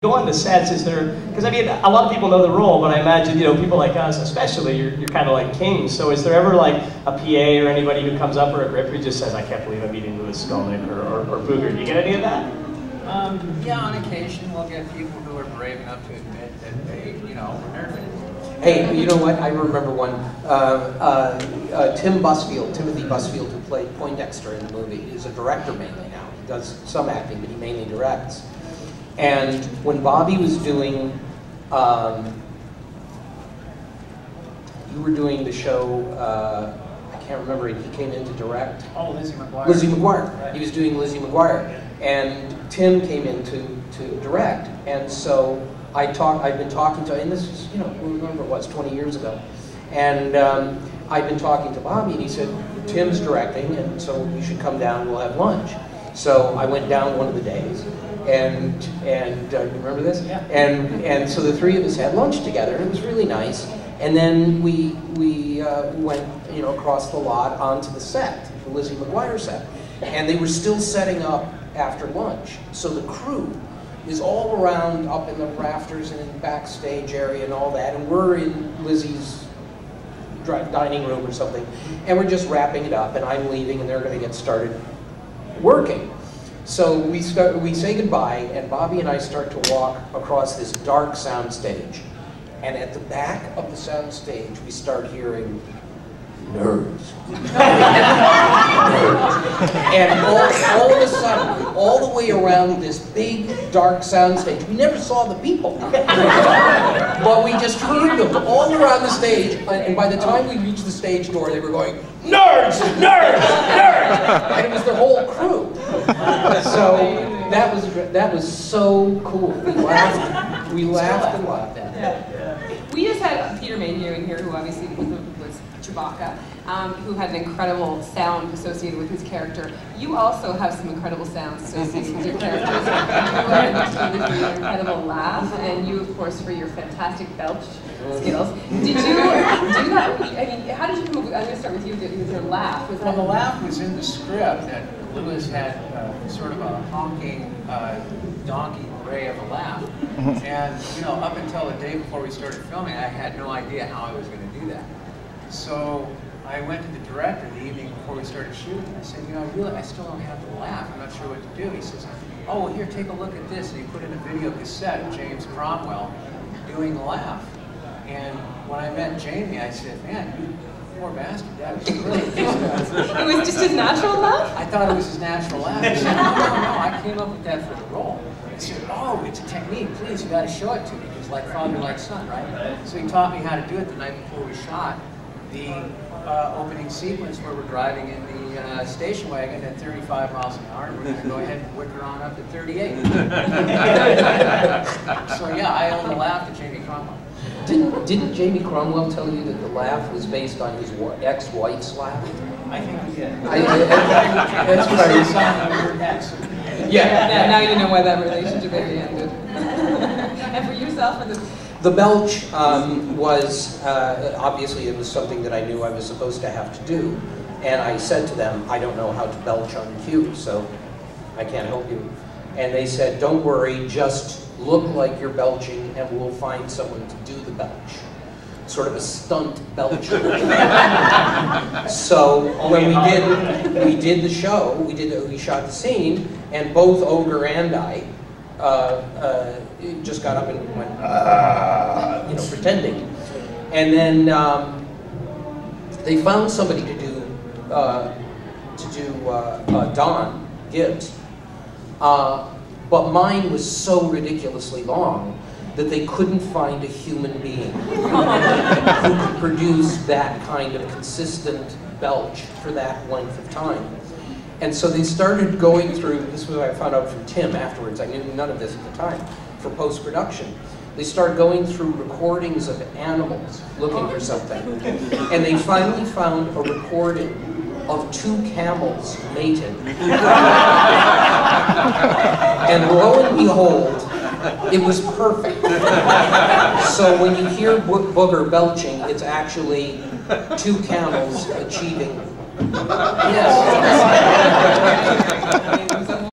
Go on the sets, is there, because I mean, a lot of people know the role, but I imagine, you know, people like us especially, you're kind of like kings, so is there ever like a PA or anybody who comes up or a grip who just says, I can't believe I'm meeting Louis Skolnick or Booger? Do you get any of that? Yeah, on occasion we'll get people who are brave enough to admit that they, you know, were nervous. Hey, you know what, I remember one, Timothy Busfield, who played Poindexter in the movie, is a director mainly now. He does some acting, but he mainly directs. And when Bobby was doing, you were doing the show, I can't remember, he came in to direct. Oh, Lizzie McGuire. Lizzie McGuire. Right. He was doing Lizzie McGuire. And Tim came in to direct. And so I've been talking to, and this is, you know, remember it was 20 years ago. And I've been talking to Bobby, and he said, Tim's directing, and so you should come down, we'll have lunch. So I went down one of the days. And you remember this? Yeah. And so the three of us had lunch together, and it was really nice. And then we went, you know, across the lot onto the set, the Lizzie McGuire set, and they were still setting up after lunch. So the crew is all around up in the rafters and in the backstage area and all that, and we're in Lizzie's dining room or something, and we're just wrapping it up, and I'm leaving, and they're going to get started working. So we say goodbye, and Bobby and I start to walk across this dark sound stage. And at the back of the sound stage, we start hearing nerds. And all of a sudden, all the way around this big, dark sound stage, we never saw the people. But we just heard them all around the stage, and by the time we reached the stage door, they were going, nerds, nerds, nerds! And it was the whole crew. So that was so cool. We laughed and laughed at it. Yeah. We just had Peter Mayhew in here, who obviously was Chewbacca, who had an incredible sound associated with his character. You also have some incredible sounds associated with your characters. You are known for your incredible laugh, and you, of course, for your fantastic belch skills. Did you do that? I mean, how did you come up with? I'm going to start with you. With your laugh. Well, the laugh was in the script that Louis had sort of a honking donkey bray of a laugh. And, you know, up until the day before we started filming, I had no idea how I was going to do that. So I went to the director the evening before we started shooting. I said, you know, I still don't have the laugh. I'm not sure what to do. He says, oh, well, here, take a look at this. And he put in a video cassette of James Cromwell doing the laugh. And when I met Jamie, I said, man, you poor bastard, that was really It was just his natural laugh? I thought it was his natural laugh. He said, no, I came up with that for the role. I said, oh, it's a technique, please, you got to show it to me. It's like father, like son, right? So he taught me how to do it the night before we shot the opening sequence where we're driving in the station wagon at 35 miles an hour, and we're going to go ahead and wicker on up to 38. So yeah, I owe the laugh to Jamie Cromwell. Didn't Jamie Cromwell tell you that the laugh was based on his ex-wife's laugh? I think he did. That's what I was. Yeah. Now you know why that relationship maybe ended. And for yourself, the belch was, obviously it was something that I knew I was supposed to have to do. And I said to them, I don't know how to belch on cue, so I can't help you. And they said, don't worry, just look like you're belching and we'll find someone to do the belch. Sort of a stunt belcher. So when we did the show, we shot the scene, and both Ogre and I just got up and went, you know, pretending. And then they found somebody to do Don Gibbs. But mine was so ridiculously long that they couldn't find a human being who could produce that kind of consistent belch for that length of time. And so they started going through, this was what I found out from Tim afterwards, I knew none of this at the time, for post-production. They started going through recordings of animals looking for something. And they finally found a recording of 2 camels mating. And lo and behold, it was perfect. So when you hear Booger belching, it's actually 2 camels achieving. Yes.